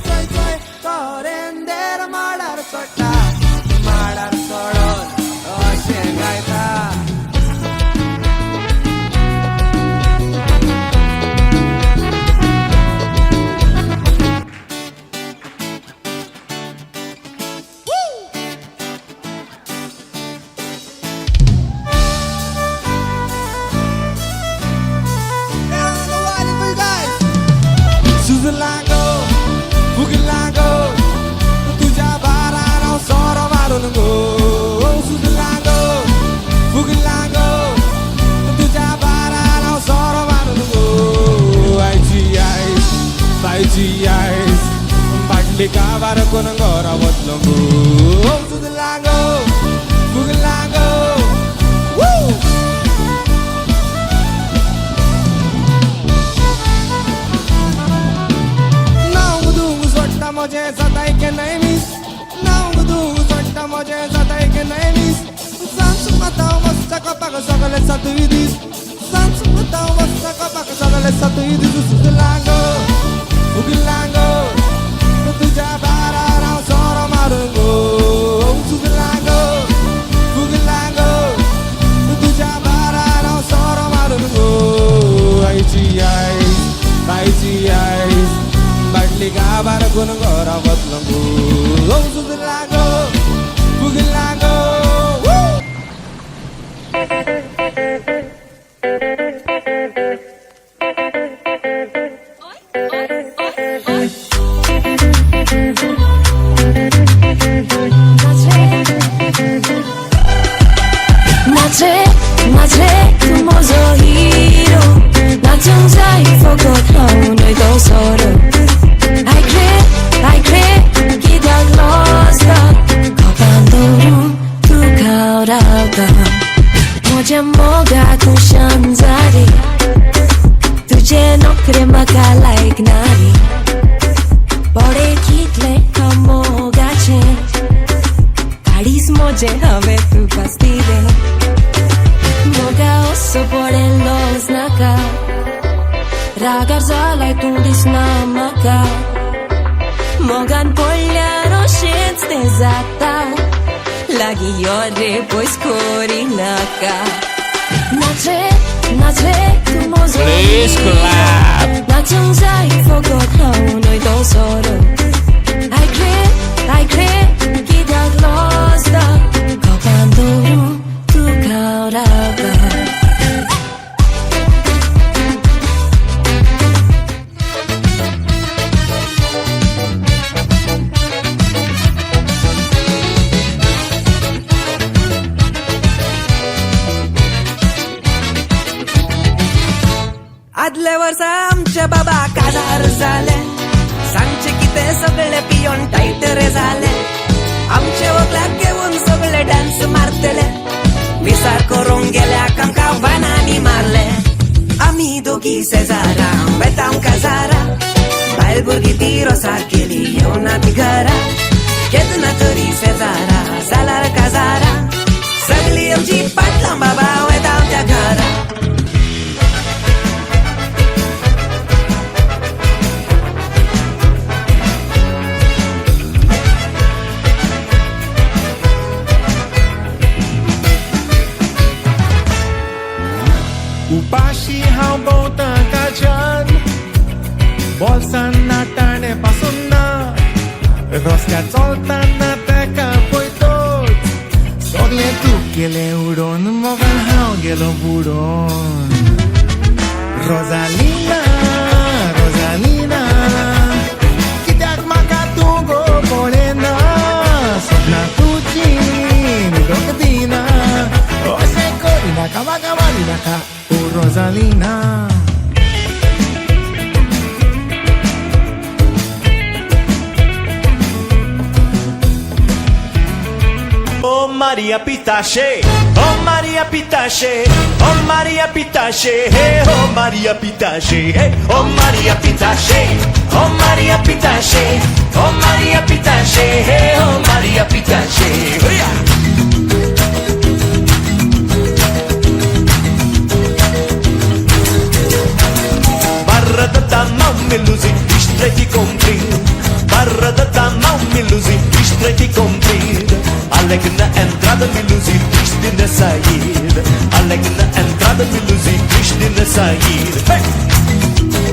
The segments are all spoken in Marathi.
चोय चोय तोरेंदेर माडार चोडटा माडार चोडोन अशें गायता Suzulango, Bugilango, तुझ्या बाराराव सोर मारून गो Suzulango, Bugilango, तुझ्या बाराराव सोर मारून गो आयची आईस बाटली काबार कोण घरा वतलो गो Suzulango, Bugilango, मजे जाताय के नाही मिस नाव गुदू जोडटा मजे जाताय के नाही मिस सांच माताव मस्त कपाक सगळे सातवी दिस सांच माताव मस्त कपाक सगळे सातवी दिस सुजलांगो उगिलांगो तुझ्या बाराराव सोर मारून गो सुजलांगो उगिलांगो तुझ्या बाराराव सोर मारून गो आईची आईस बाटली गाबार कोण घरा वतलो गो सुजलांगो उगिलांगो 나제 그모저 히로 나 정자이 포고타운 너희도 서로 I cry 기다려 lost 거반도로 두가오라가 모자 뭐가 구션 자리 तुझे नोकरे मका like नारी बडे कितले कमोगाचे काडीस मोजे हवे तू कसती रे मोगा ओसो पडे लोज नाका रागार जालाय तू दिसना म्हाका मोगान पडल्यार अशेंच तें जाता लागीं यो रे पयस कोरी नाका नाचे तू mojo Please clap. 나좀 자이 포고타운 너희도 서로 I cry 기다려 lost 거반도로 두가오라가 आदल्या वर्सा आमचे बाबा काजार झाले सांगचे की ते सगळे पियोन टाईट रे झाले आमचे वगल्याक घेऊन सगळे डान्स मारतले विचार करून गेल्या आमका वानानी मारले आम्ही दोघी शेजारा बेताम काजारा बायल भुरगी ती सारकेली येऊन ती घरा केदना तरी शेजारा जाल्यार काजारा सगळी आमची पाटला बाबा वेताम त्या घरा उपाशी हांव भोंवता काच्यान बोल्सान नाताणे पासून ना रस्त्यार चलताना तेका पळयतोच सगळें तूं गेलें उडोवन मोगान हांव गेलो बुडोवन रोजालिना रोजालिना कित्याक म्हाका तूं गो पळयना सपनां तुजीं न्हिदोंक दिना अशें करिनाका म्हाका मारिनाका ओ Rosalina Oh Maria Pitache, oh Maria Pitache, oh Maria Pitache, hey oh Maria Pitache, hey oh Maria Pitache, oh Maria Pitache, oh Maria Pitache, hey oh Maria Pitache. Barra da mamma lusi, distretti compri. Alegre na entrada, Miluzi, triste na saída. Alegre na entrada, Miluzi, triste na saída. Hey!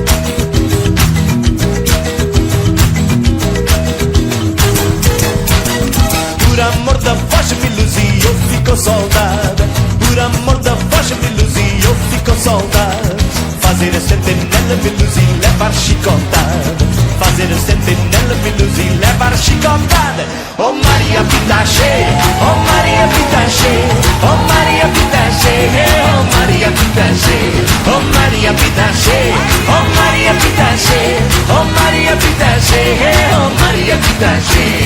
Por amor da voz, Miluzi, eu fico soldada. Por amor da voz, Miluzi, eu fico soldada. Fazer a sentinela, Miluzi, levar chicotada. Fazer a sentinela, Miluzi, levar chicotada. Oh Maria Pitache, oh Maria Pitache, oh Maria Pitache, oh Maria Pitache, oh Maria Pitache, oh Maria Pitache, oh Maria Pitache, oh Maria Pitache.